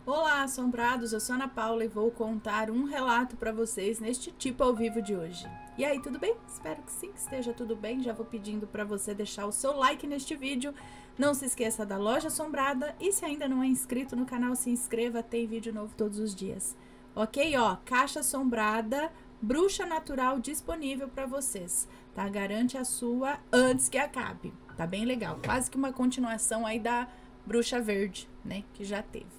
Olá, assombrados, eu sou Ana Paula e vou contar um relato para vocês neste tipo ao vivo de hoje. E aí, tudo bem? Espero que sim, que esteja tudo bem. Já vou pedindo para você deixar o seu like neste vídeo. Não se esqueça da Loja Assombrada e se ainda não é inscrito no canal, se inscreva, tem vídeo novo todos os dias. Ok? Ó, Caixa Assombrada, Bruxa Natural disponível para vocês, tá? Garante a sua antes que acabe. Tá bem legal, quase que uma continuação aí da Bruxa Verde, né, que já teve.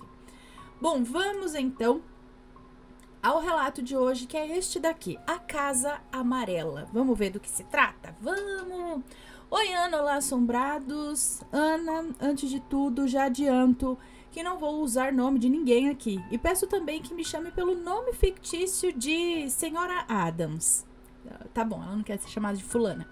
Bom, vamos então ao relato de hoje, que é este daqui, A Casa Amarela. Vamos ver do que se trata? Vamos! Oi, Ana, olá, assombrados. Ana, antes de tudo, já adianto que não vou usar nome de ninguém aqui. E peço também que me chame pelo nome fictício de Senhora Adams. Tá bom, ela não quer ser chamada de fulana.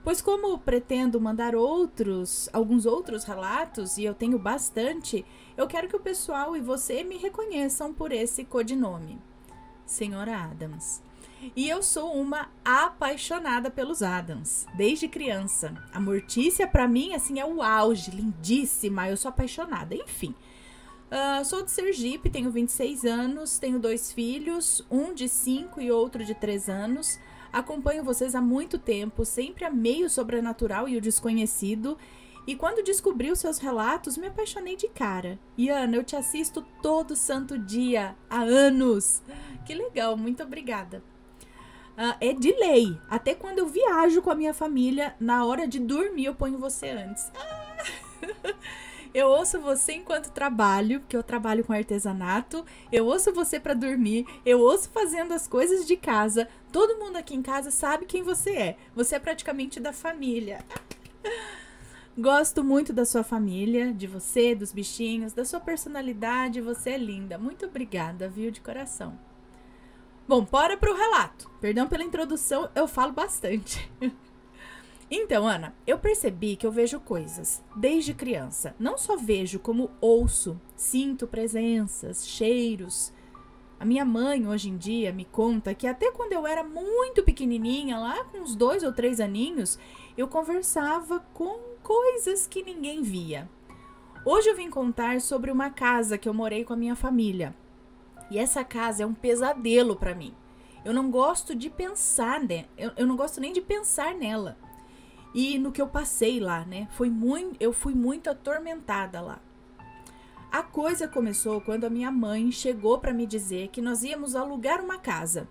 Pois como pretendo mandar alguns outros relatos, e eu tenho bastante, eu quero que o pessoal e você me reconheçam por esse codinome, Senhora Adams. E eu sou uma apaixonada pelos Adams, desde criança. A Mortícia, pra mim, assim, é o auge, lindíssima, eu sou apaixonada, enfim. Sou de Sergipe, tenho 26 anos, tenho 2 filhos, um de 5 e outro de 3 anos. Acompanho vocês há muito tempo, sempre amei o sobrenatural e o desconhecido. E quando descobri os seus relatos, me apaixonei de cara. E Ana, eu te assisto todo santo dia, há anos. Que legal, muito obrigada. É de lei, até quando eu viajo com a minha família, na hora de dormir eu ponho você antes. Eu ouço você enquanto trabalho, porque eu trabalho com artesanato. Eu ouço você para dormir. Eu ouço fazendo as coisas de casa. Todo mundo aqui em casa sabe quem você é. Você é praticamente da família. Gosto muito da sua família, de você, dos bichinhos, da sua personalidade. Você é linda. Muito obrigada, viu, de coração. Bom, bora pro relato. Perdão pela introdução, eu falo bastante. Então, Ana, eu percebi que eu vejo coisas desde criança. Não só vejo, como ouço, sinto presenças, cheiros. A minha mãe, hoje em dia, me conta que até quando eu era muito pequenininha, lá com uns 2 ou 3 aninhos, eu conversava com coisas que ninguém via. Hoje eu vim contar sobre uma casa que eu morei com a minha família. E essa casa é um pesadelo para mim. Eu não gosto de pensar, né? Eu não gosto nem de pensar nela. E no que eu passei lá, né? Eu fui muito atormentada lá. A coisa começou quando a minha mãe chegou para me dizer que nós íamos alugar uma casa.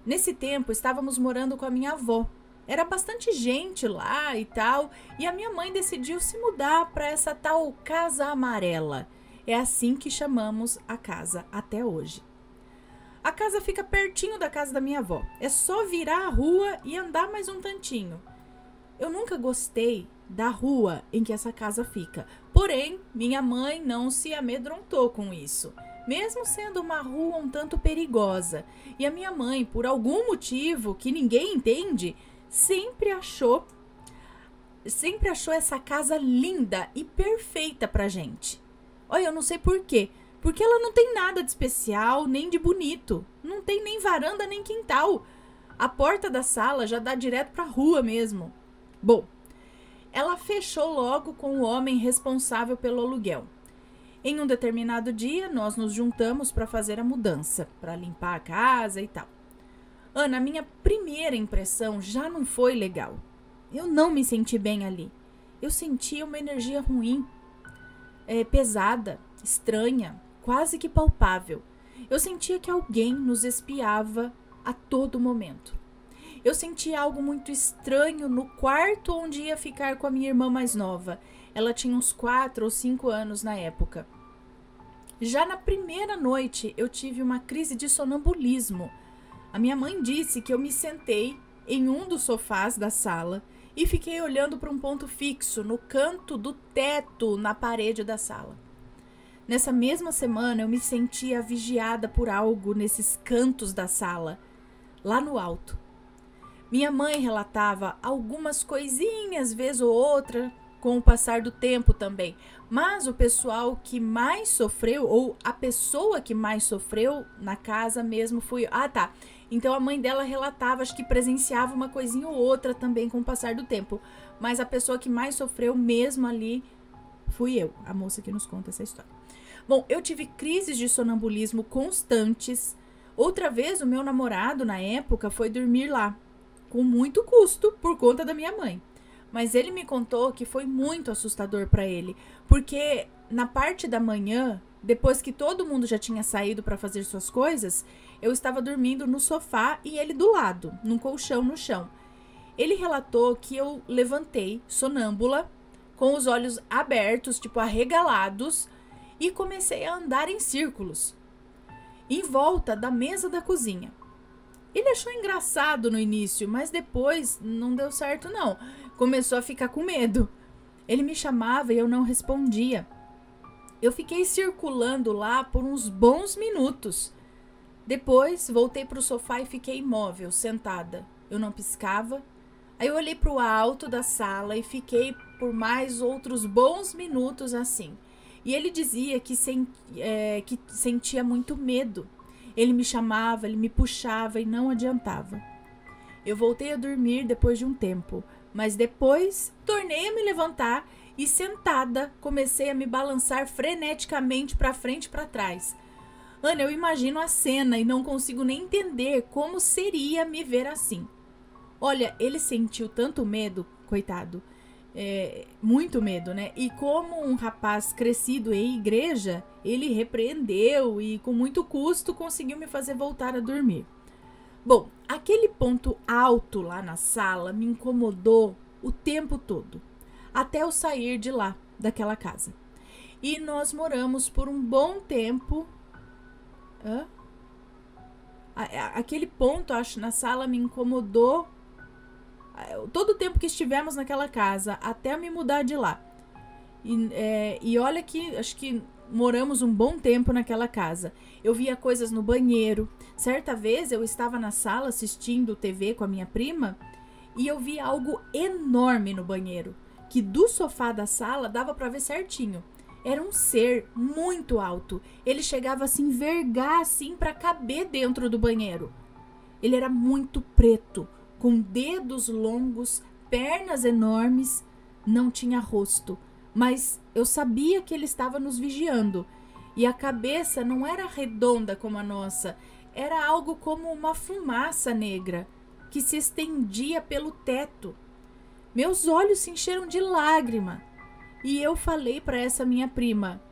Nesse tempo, estávamos morando com a minha avó. Era bastante gente lá e tal, e a minha mãe decidiu se mudar para essa tal Casa Amarela. É assim que chamamos a casa até hoje. A casa fica pertinho da casa da minha avó. É só virar a rua e andar mais um tantinho. Eu nunca gostei da rua em que essa casa fica. Porém, minha mãe não se amedrontou com isso, mesmo sendo uma rua um tanto perigosa. E a minha mãe, por algum motivo que ninguém entende, sempre achou essa casa linda e perfeita pra gente. Olha, eu não sei por quê. Porque ela não tem nada de especial, nem de bonito. Não tem nem varanda, nem quintal. A porta da sala já dá direto pra rua mesmo. Bom, ela fechou logo com o homem responsável pelo aluguel. Em um determinado dia, nós nos juntamos para fazer a mudança, para limpar a casa e tal. Ana, a minha primeira impressão já não foi legal. Eu não me senti bem ali. Eu sentia uma energia ruim, pesada, estranha, quase que palpável. Eu sentia que alguém nos espiava a todo momento. Eu senti algo muito estranho no quarto onde ia ficar com a minha irmã mais nova. Ela tinha uns 4 ou 5 anos na época. Já na primeira noite, eu tive uma crise de sonambulismo. A minha mãe disse que eu me sentei em um dos sofás da sala e fiquei olhando para um ponto fixo no canto do teto na parede da sala. Nessa mesma semana, eu me sentia vigiada por algo nesses cantos da sala, lá no alto. Minha mãe relatava algumas coisinhas, vez ou outra, com o passar do tempo também. Mas o pessoal que mais sofreu, ou a pessoa que mais sofreu na casa mesmo fui eu. Ah, tá. Então a mãe dela relatava, acho que presenciava uma coisinha ou outra também com o passar do tempo. Mas a pessoa que mais sofreu mesmo ali fui eu, a moça que nos conta essa história. Bom, eu tive crises de sonambulismo constantes. Outra vez, o meu namorado, na época, foi dormir lá, com muito custo, por conta da minha mãe. Mas ele me contou que foi muito assustador para ele, porque na parte da manhã, depois que todo mundo já tinha saído para fazer suas coisas, eu estava dormindo no sofá e ele do lado, num colchão no chão. Ele relatou que eu levantei, sonâmbula, com os olhos abertos, tipo arregalados, e comecei a andar em círculos, em volta da mesa da cozinha. Ele achou engraçado no início, mas depois não deu certo não. Começou a ficar com medo. Ele me chamava e eu não respondia. Eu fiquei circulando lá por uns bons minutos. Depois voltei para o sofá e fiquei imóvel, sentada. Eu não piscava. Aí eu olhei para o alto da sala e fiquei por mais outros bons minutos assim. E ele dizia que sentia muito medo. Ele me chamava, ele me puxava e não adiantava. Eu voltei a dormir depois de um tempo, mas depois tornei a me levantar e sentada comecei a me balançar freneticamente para frente e para trás. Ana, eu imagino a cena e não consigo nem entender como seria me ver assim. Olha, ele sentiu tanto medo, coitado, muito medo, né? E como um rapaz crescido em igreja, ele repreendeu e com muito custo conseguiu me fazer voltar a dormir. Bom, aquele ponto alto lá na sala me incomodou o tempo todo, até eu sair de lá, daquela casa. E nós moramos por um bom tempo. Aquele ponto, acho, na sala me incomodou todo o tempo que estivemos naquela casa, até eu me mudar de lá. E olha que, acho que moramos um bom tempo naquela casa. Eu via coisas no banheiro. Certa vez eu estava na sala assistindo TV com a minha prima e eu vi algo enorme no banheiro, que do sofá da sala dava para ver certinho. Era um ser muito alto. Ele chegava a se envergar assim para caber dentro do banheiro. Ele era muito preto, com dedos longos, pernas enormes, não tinha rosto, mas eu sabia que ele estava nos vigiando. E a cabeça não era redonda como a nossa, era algo como uma fumaça negra que se estendia pelo teto. Meus olhos se encheram de lágrima e eu falei para essa minha prima.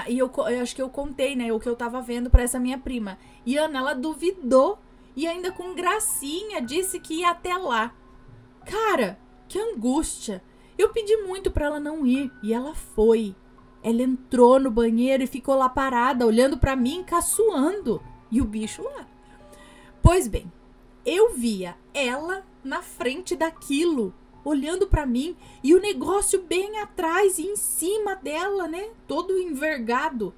Eu acho que eu contei, né, o que eu estava vendo para essa minha prima. E Ana, ela duvidou. E ainda com gracinha disse que ia até lá. Cara, que angústia. Eu pedi muito para ela não ir e ela foi. Ela entrou no banheiro e ficou lá parada, olhando para mim, caçoando. E o bicho lá. Pois bem, eu via ela na frente daquilo, olhando para mim, e o negócio bem atrás e em cima dela, né? Todo envergado.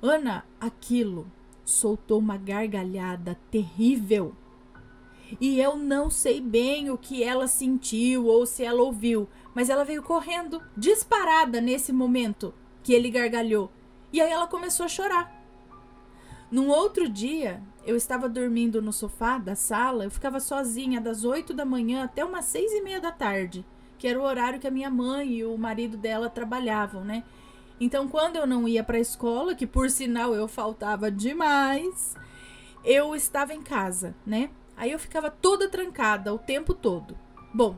Ana, aquilo soltou uma gargalhada terrível. E eu não sei bem o que ela sentiu ou se ela ouviu, mas ela veio correndo, disparada nesse momento que ele gargalhou. E aí ela começou a chorar. Num outro dia, eu estava dormindo no sofá da sala, eu ficava sozinha das 8 da manhã até umas 6:30 da tarde, que era o horário que a minha mãe e o marido dela trabalhavam, né? Então, quando eu não ia para a escola, que por sinal eu faltava demais, eu estava em casa, né? Aí eu ficava toda trancada o tempo todo. Bom,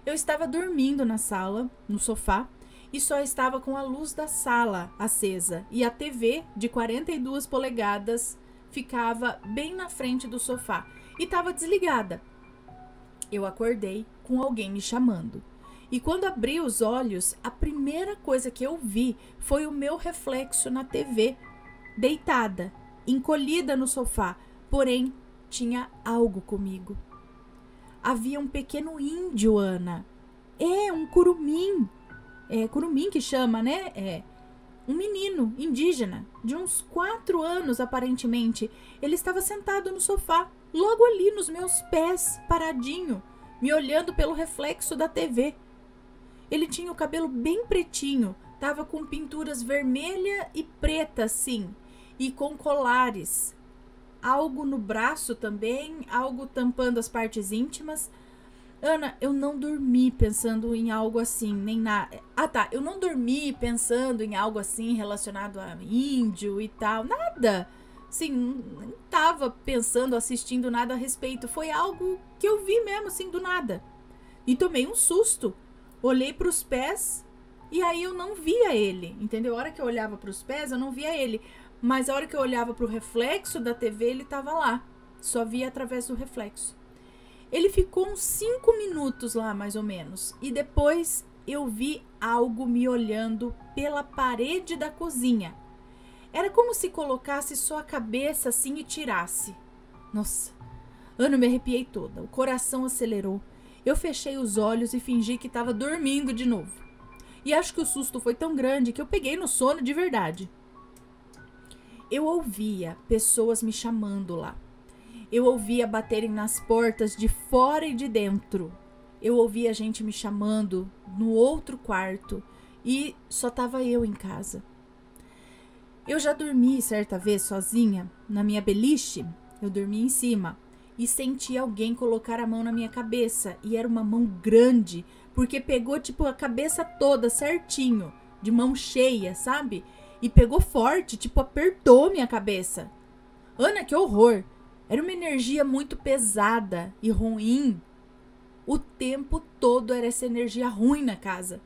eu estava dormindo na sala, no sofá, e só estava com a luz da sala acesa. E a TV de 42 polegadas ficava bem na frente do sofá e estava desligada. Eu acordei com alguém me chamando. E quando abri os olhos, a primeira coisa que eu vi foi o meu reflexo na TV, deitada, encolhida no sofá, porém tinha algo comigo. Havia um pequeno índio, Ana. Um curumim. Curumim que chama, né? Um menino indígena, de uns 4 anos aparentemente. Ele estava sentado no sofá, logo ali nos meus pés, paradinho, me olhando pelo reflexo da TV. Ele tinha o cabelo bem pretinho, tava com pinturas vermelha e preta assim, e com colares. Algo no braço também, algo tampando as partes íntimas. Ana, eu não dormi pensando em algo assim, nem nada. Ah, tá. Eu não dormi pensando em algo assim relacionado a índio e tal. Nada. Assim, não tava pensando, assistindo nada a respeito. Foi algo que eu vi mesmo, assim, do nada. E tomei um susto. Olhei pros pés e aí eu não via ele, entendeu? A hora que eu olhava pros pés, eu não via ele. Mas a hora que eu olhava pro reflexo da TV, ele tava lá. Só via através do reflexo. Ele ficou uns 5 minutos lá, mais ou menos. E depois eu vi algo me olhando pela parede da cozinha. Era como se colocasse só a cabeça assim e tirasse. Nossa, Ana, me arrepiei toda. O coração acelerou. Eu fechei os olhos e fingi que estava dormindo de novo. E acho que o susto foi tão grande que eu peguei no sono de verdade. Eu ouvia pessoas me chamando lá. Eu ouvia baterem nas portas de fora e de dentro. Eu ouvia gente me chamando no outro quarto e só tava eu em casa. Eu já dormi certa vez sozinha, na minha beliche, eu dormi em cima e senti alguém colocar a mão na minha cabeça e era uma mão grande, porque pegou tipo a cabeça toda certinho, de mão cheia, sabe? E pegou forte, tipo apertou minha cabeça. Ana, que horror! Era uma energia muito pesada e ruim. O tempo todo era essa energia ruim na casa.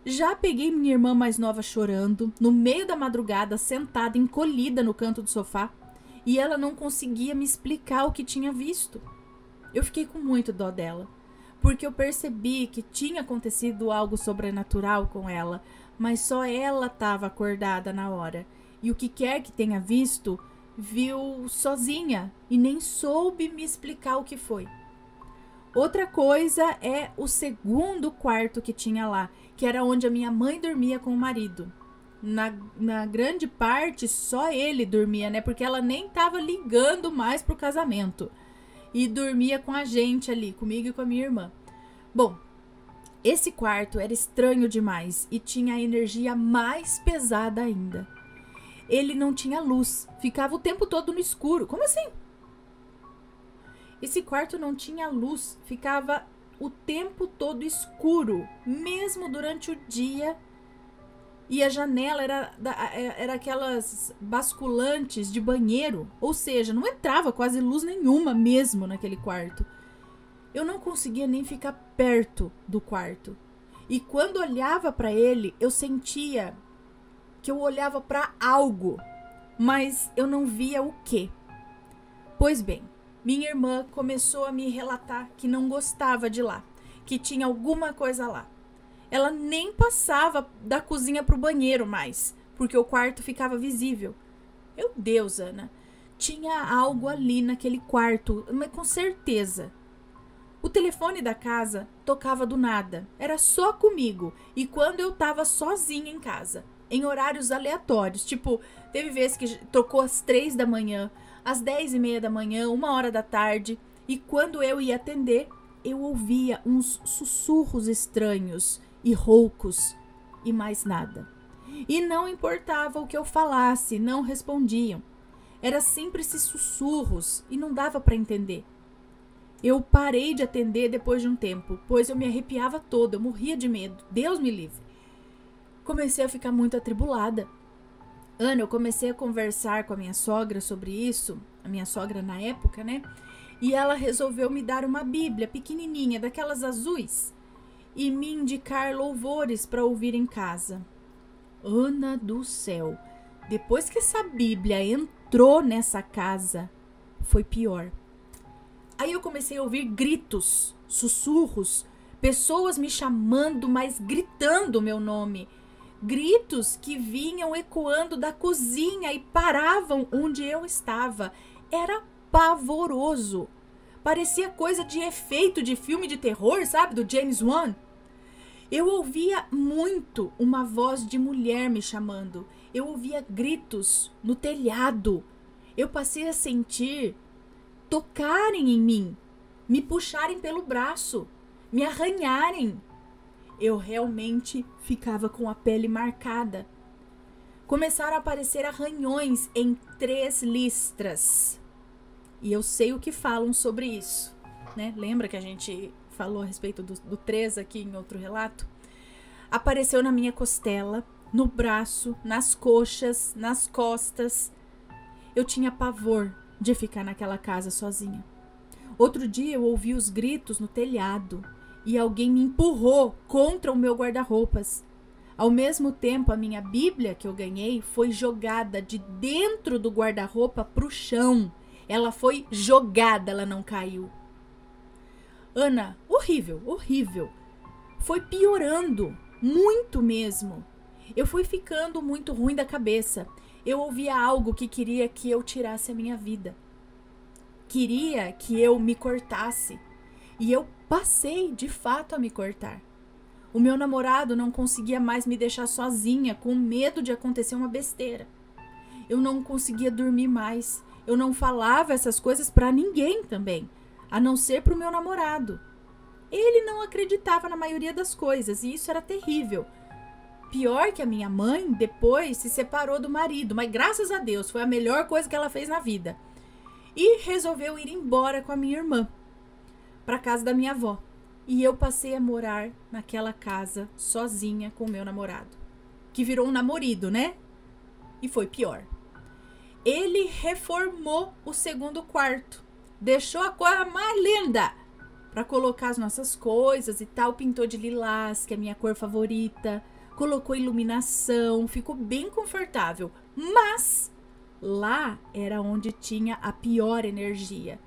Já peguei minha irmã mais nova chorando, no meio da madrugada, sentada, encolhida no canto do sofá, e ela não conseguia me explicar o que tinha visto. Eu fiquei com muito dó dela, porque eu percebi que tinha acontecido algo sobrenatural com ela, mas só ela estava acordada na hora, e o que quer que tenha visto, viu sozinha e nem soube me explicar o que foi. Outra coisa é o segundo quarto que tinha lá, que era onde a minha mãe dormia com o marido. Na grande parte, só ele dormia, né? Porque ela nem tava ligando mais pro casamento. E dormia com a gente ali, comigo e com a minha irmã. Bom, esse quarto era estranho demais e tinha a energia mais pesada ainda. Ele não tinha luz, ficava o tempo todo no escuro. Como assim? Esse quarto não tinha luz, ficava o tempo todo escuro, mesmo durante o dia. E a janela era aquelas basculantes de banheiro, ou seja, não entrava quase luz nenhuma mesmo naquele quarto. Eu não conseguia nem ficar perto do quarto. E quando olhava para ele, eu sentia que eu olhava para algo, mas eu não via o quê. Pois bem, minha irmã começou a me relatar que não gostava de lá, que tinha alguma coisa lá. Ela nem passava da cozinha pro banheiro mais, porque o quarto ficava visível. Meu Deus, Ana, tinha algo ali naquele quarto, mas com certeza. O telefone da casa tocava do nada, era só comigo, e quando eu tava sozinha em casa, em horários aleatórios, tipo, teve vezes que tocou às 3 da manhã, às 10:30 da manhã, 1 hora da tarde, e quando eu ia atender, eu ouvia uns sussurros estranhos e roucos e mais nada. E não importava o que eu falasse, não respondiam. Era sempre esses sussurros e não dava para entender. Eu parei de atender depois de um tempo, pois eu me arrepiava toda, eu morria de medo. Deus me livre. Comecei a ficar muito atribulada. Ana, eu comecei a conversar com a minha sogra sobre isso, a minha sogra na época, né? E ela resolveu me dar uma Bíblia pequenininha, daquelas azuis, e me indicar louvores para ouvir em casa. Ana do céu, depois que essa Bíblia entrou nessa casa, foi pior. Aí eu comecei a ouvir gritos, sussurros, pessoas me chamando, mas gritando o meu nome. Gritos que vinham ecoando da cozinha e paravam onde eu estava. Era pavoroso. Parecia coisa de efeito de filme de terror, sabe? Do James Wan. Eu ouvia muito uma voz de mulher me chamando. Eu ouvia gritos no telhado. Eu passei a sentir tocarem em mim, me puxarem pelo braço, me arranharem. Eu realmente ficava com a pele marcada. Começaram a aparecer arranhões em 3 listras. E eu sei o que falam sobre isso. né? Lembra que a gente falou a respeito do 3 aqui em outro relato? Apareceu na minha costela, no braço, nas coxas, nas costas. Eu tinha pavor de ficar naquela casa sozinha. Outro dia eu ouvi os gritos no telhado e alguém me empurrou contra o meu guarda-roupas. Ao mesmo tempo, a minha Bíblia que eu ganhei foi jogada de dentro do guarda-roupa pro chão. Ela foi jogada, ela não caiu. Ana, horrível, horrível. Foi piorando, muito mesmo. Eu fui ficando muito ruim da cabeça. Eu ouvia algo que queria que eu tirasse a minha vida. Queria que eu me cortasse. E eu passei, de fato, a me cortar. O meu namorado não conseguia mais me deixar sozinha, com medo de acontecer uma besteira. Eu não conseguia dormir mais. Eu não falava essas coisas pra ninguém também, a não ser pro meu namorado. Ele não acreditava na maioria das coisas e isso era terrível. Pior que a minha mãe depois se separou do marido, mas graças a Deus foi a melhor coisa que ela fez na vida. E resolveu ir embora com a minha irmã para casa da minha avó. E eu passei a morar naquela casa sozinha com o meu namorado, que virou um namorido, né? E foi pior. Ele reformou o segundo quarto, deixou a coisa mais linda para colocar as nossas coisas e tal, pintou de lilás, que é a minha cor favorita, colocou iluminação, ficou bem confortável, mas lá era onde tinha a pior energia.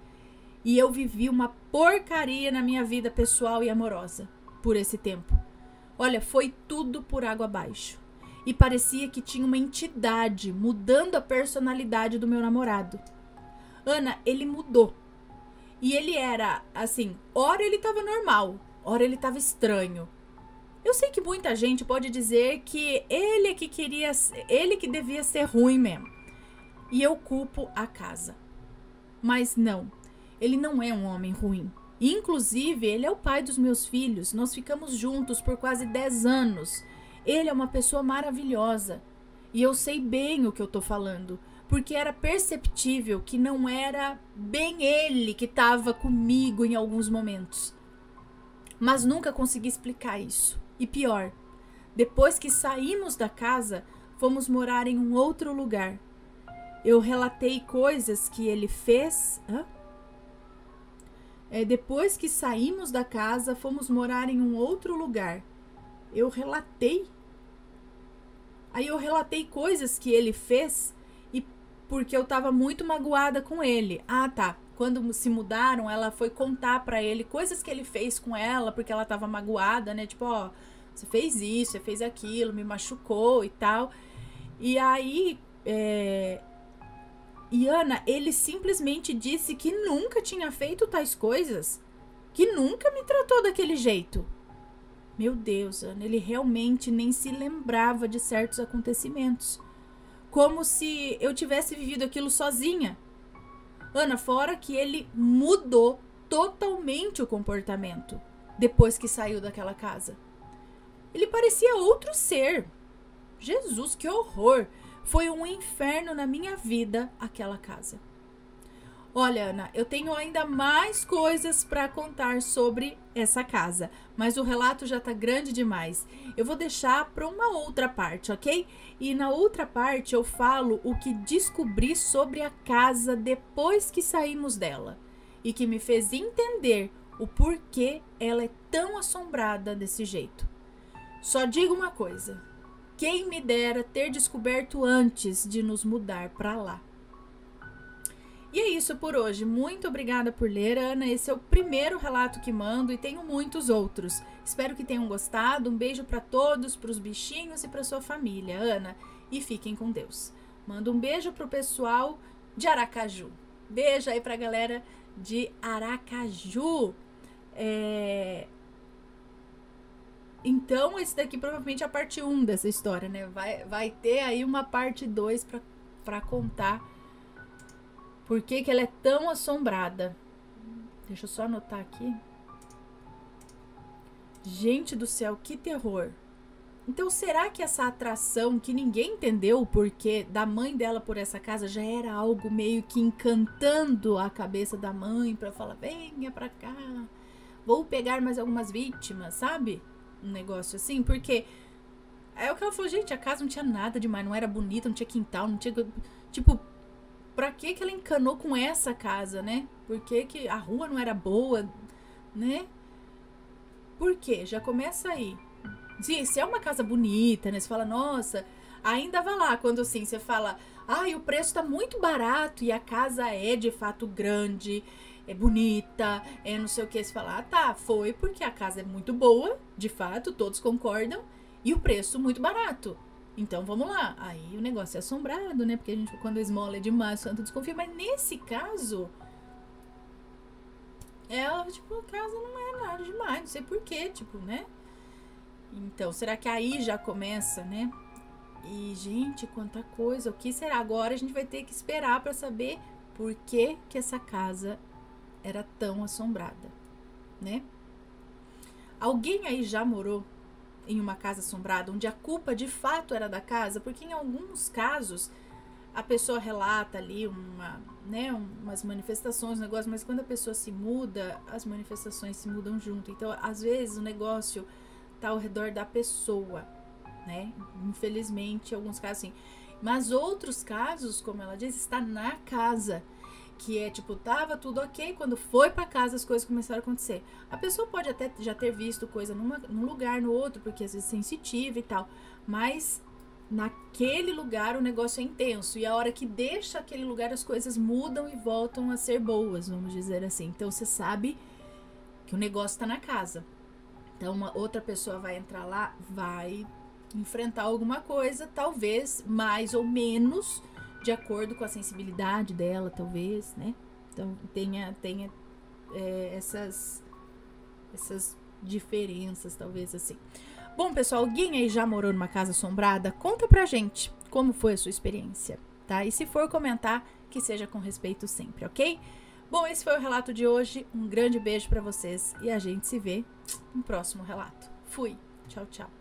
E eu vivi uma porcaria na minha vida pessoal e amorosa por esse tempo. Olha, foi tudo por água abaixo. E parecia que tinha uma entidade mudando a personalidade do meu namorado. Ana, ele mudou. E ele era, assim, ora ele tava normal, ora ele tava estranho. Eu sei que muita gente pode dizer que ele que devia ser ruim mesmo. E eu culpo a casa. Mas não. Ele não é um homem ruim. Inclusive, ele é o pai dos meus filhos. Nós ficamos juntos por quase 10 anos. Ele é uma pessoa maravilhosa. E eu sei bem o que eu tô falando. Porque era perceptível que não era bem ele que estava comigo em alguns momentos. Mas nunca consegui explicar isso. E pior, depois que saímos da casa, fomos morar em um outro lugar. Eu relatei coisas que ele fez... depois que saímos da casa, fomos morar em um outro lugar. Eu relatei. Aí eu relatei coisas que ele fez e porque eu tava muito magoada com ele. Ah, tá. Quando se mudaram, ela foi contar pra ele coisas que ele fez com ela, porque ela tava magoada, né? Tipo, ó, você fez isso, você fez aquilo, me machucou e tal. E aí, E Ana, ele simplesmente disse que nunca tinha feito tais coisas, que nunca me tratou daquele jeito. Meu Deus, Ana, ele realmente nem se lembrava de certos acontecimentos. Como se eu tivesse vivido aquilo sozinha. Ana, fora que ele mudou totalmente o comportamento depois que saiu daquela casa. Ele parecia outro ser. Jesus, que horror! Foi um inferno na minha vida aquela casa. Olha, Ana, eu tenho ainda mais coisas para contar sobre essa casa, mas o relato já tá grande demais. Eu vou deixar para uma outra parte, ok? E na outra parte eu falo o que descobri sobre a casa depois que saímos dela e que me fez entender o porquê ela é tão assombrada desse jeito. Só digo uma coisa. Quem me dera ter descoberto antes de nos mudar para lá. E é isso por hoje. Muito obrigada por ler, Ana. Esse é o primeiro relato que mando e tenho muitos outros. Espero que tenham gostado. Um beijo para todos, para os bichinhos e para sua família, Ana. E fiquem com Deus. Mando um beijo pro pessoal de Aracaju. Beijo aí pra galera de Aracaju. Então, esse daqui provavelmente é a parte 1 dessa história, né? Vai ter aí uma parte 2 pra contar por que ela é tão assombrada. Deixa eu só anotar aqui. Gente do céu, que terror. Então, será que essa atração que ninguém entendeu o porquê da mãe dela por essa casa já era algo meio que encantando a cabeça da mãe pra falar, venha pra cá, vou pegar mais algumas vítimas, sabe? Um negócio assim, porque é o que ela falou, gente, a casa não tinha nada demais, não era bonita, não tinha quintal, não tinha, tipo, pra que ela encanou com essa casa, né? Por que a rua não era boa, né? Por quê? Já começa aí. Se é uma casa bonita, né? Você fala, nossa, ainda vai lá. Quando assim, você fala, ai, o preço tá muito barato e a casa é de fato grande, é bonita, é não sei o que. Você fala, ah, tá, foi porque a casa é muito boa, de fato, todos concordam, e o preço muito barato. Então vamos lá. Aí o negócio é assombrado, né? Porque a gente, quando esmola é demais, o santo desconfia. Mas nesse caso, ela, tipo, a casa não é nada demais, não sei porquê, tipo, né? Então, será que aí já começa, né? E, gente, quanta coisa. O que será? Agora a gente vai ter que esperar pra saber por que essa casa era tão assombrada, né? Alguém aí já morou em uma casa assombrada, onde a culpa de fato era da casa? Porque em alguns casos a pessoa relata ali umas manifestações, um negócio, mas quando a pessoa se muda, as manifestações se mudam junto. Então, às vezes, o negócio tá ao redor da pessoa, né? Infelizmente, em alguns casos, sim. Mas outros casos, como ela diz, está na casa. Que é tipo, tava tudo ok, quando foi pra casa as coisas começaram a acontecer. A pessoa pode até já ter visto coisa num lugar, no outro, porque às vezes é sensitiva e tal. Mas naquele lugar o negócio é intenso. E a hora que deixa aquele lugar, as coisas mudam e voltam a ser boas, vamos dizer assim. Então você sabe que o negócio tá na casa. Então uma outra pessoa vai entrar lá, vai enfrentar alguma coisa, talvez mais ou menos de acordo com a sensibilidade dela, talvez, né? Então tenha essas diferenças, talvez assim. Bom, pessoal, alguém aí já morou numa casa assombrada? Conta pra gente como foi a sua experiência, tá? E se for comentar, que seja com respeito sempre, ok? Bom, esse foi o relato de hoje. Um grande beijo pra vocês e a gente se vê no próximo relato. Fui. Tchau, tchau.